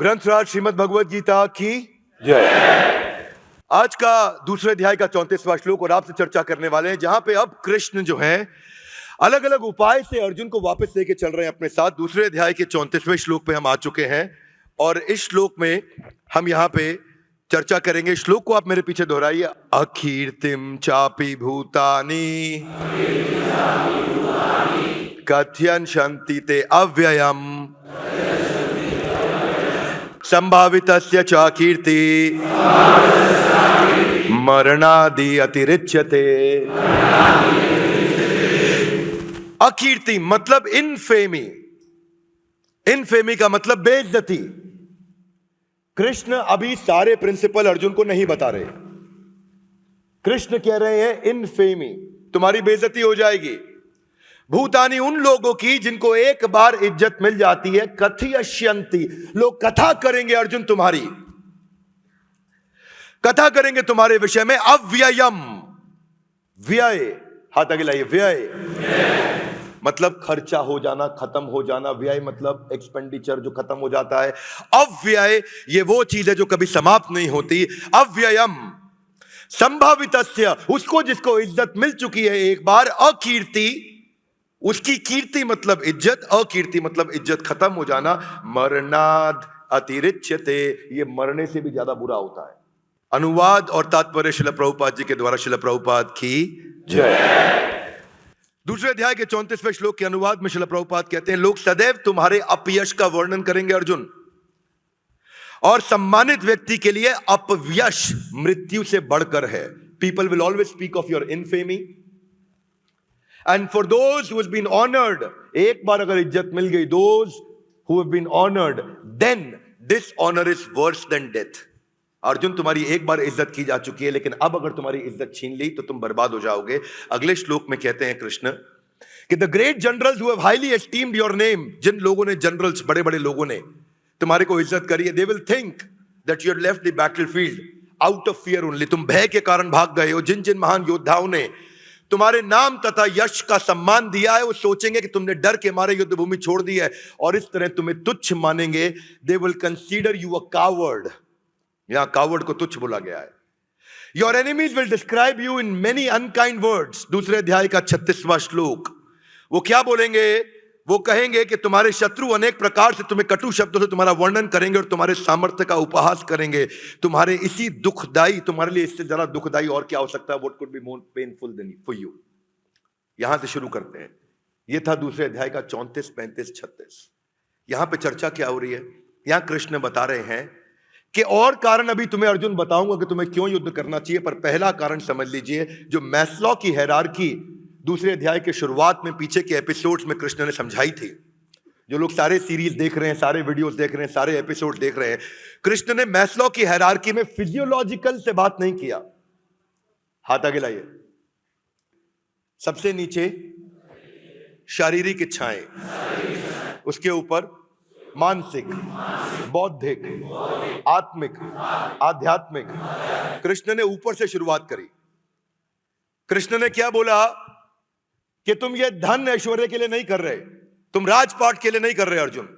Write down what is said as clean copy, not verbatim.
ग्रंथराज श्रीमद् भगवद गीता की जय। आज का दूसरे अध्याय का 34वां श्लोक और आपसे चर्चा करने वाले हैं, जहां पे अब कृष्ण जो है अलग अलग उपाय से अर्जुन को वापस लेके चल रहे हैं अपने साथ। दूसरे अध्याय के 34वें श्लोक पे हम आ चुके हैं और इस श्लोक में हम यहां पे चर्चा करेंगे। श्लोक को आप मेरे पीछे दोहराइए। अकीर्तिम चापि भूतानि कथयन्ति ते अव्ययम संभावितस्य च कीर्ति मरणादि अतिरिच्यते। अकीर्ति मतलब इनफेमी। इनफेमी का मतलब बेइज्जती। कृष्ण अभी सारे प्रिंसिपल अर्जुन को नहीं बता रहे। कृष्ण कह रहे हैं इनफेमी, तुम्हारी बेइज्जती हो जाएगी। भूतानी उन लोगों की जिनको एक बार इज्जत मिल जाती है। कथयन्ति, लोग कथा करेंगे अर्जुन, तुम्हारी कथा करेंगे तुम्हारे विषय में। अव्ययम, व्यय, हाथ आगे लाइए। व्यय मतलब खर्चा हो जाना, खत्म हो जाना। व्यय मतलब एक्सपेंडिचर जो खत्म हो जाता है। अव्यय ये वो चीज है जो कभी समाप्त नहीं होती। अव्ययम संभावितस्य, उसको जिसको इज्जत मिल चुकी है एक बार। अकीर्ति, उसकी कीर्ति मतलब इज्जत, अकीर्ति मतलब इज्जत खत्म हो जाना। मरणाद अतिरिच्यते, ये मरने से भी ज्यादा बुरा होता है। अनुवाद और तात्पर्य श्रील प्रभुपाद जी के द्वारा। श्रील प्रभुपाद की जय। दूसरे अध्याय के 34वें श्लोक के अनुवाद में श्रील प्रभुपाद कहते हैं, लोग सदैव तुम्हारे अपयश का वर्णन करेंगे अर्जुन, और सम्मानित व्यक्ति के लिए अपयश मृत्यु से बढ़कर है। People will always speak of your infamy and for those who has been honored, एक बार अगर इज्जत मिल गई, those who have been honored, then dishonor is worse than death. Arjun, तुम्हारी एक बार इज्जत की जा चुकी है, लेकिन अब अगर तुम्हारी इज्जत छीन ली तो तुम बर्बाद हो जाओगे। अगले श्लोक में कहते हैं कृष्ण कि the great generals who have highly esteemed your name, जिन लोगों ने, जनरल्स, बड़े बड़े लोगों ने तुम्हारे को इज्जत करी है, they will think that you had left the battlefield out of fear only. तुम भय के कारण भाग गए हो। जिन जिन महान योद्धाओं ने तुम्हारे नाम तथा यश का सम्मान दिया है, वो सोचेंगे कि तुमने डर के मारे युद्ध भूमि छोड़ दी है और इस तरह तुम्हें तुच्छ मानेंगे। They will consider you a coward. यहां कावर्ड को तुच्छ बोला गया है। Your enemies will describe you in many unkind words. दूसरे अध्याय का 36वां श्लोक। वो क्या बोलेंगे? वो कहेंगे कि तुम्हारे शत्रु अनेक प्रकार से तुम्हें कटु शब्दों से तुम्हारा वर्णन करेंगे और तुम्हारे सामर्थ्य का उपहास करेंगे। तुम्हारे इसी दुखदाई, तुम्हारे लिए इससे ज्यादा दुखदाई और क्या हो सकता है? What could be more painful than for you. यहां से शुरू करते हैं। यह था दूसरे अध्याय का 34, 35, 36। यहां पे चर्चा क्या हो रही है? यहां कृष्ण बता रहे हैं कि और कारण अभी तुम्हें अर्जुन बताऊंगा कि तुम्हें क्यों युद्ध करना चाहिए, पर पहला कारण समझ लीजिए। जो मैस्लो की हायरार्की दूसरे अध्याय के शुरुआत में, पीछे के एपिसोड्स में कृष्ण ने समझाई थी। जो लोग सारे सीरीज देख रहे हैं, सारे वीडियोस देख रहे हैं, सारे एपिसोड देख रहे हैं, कृष्ण ने मैस्लो की हायरार्की में फिजियोलॉजिकल से बात नहीं किया। हाथ आगे लाइए। सबसे नीचे शारीरिक इच्छाएं, उसके ऊपर मानसिक, बौद्धिक, आत्मिक, आध्यात्मिक। कृष्ण ने ऊपर से शुरुआत करी। कृष्ण ने क्या बोला कि तुम ये धन ऐश्वर्य के लिए नहीं कर रहे, तुम राजपाट के लिए नहीं कर रहे अर्जुन।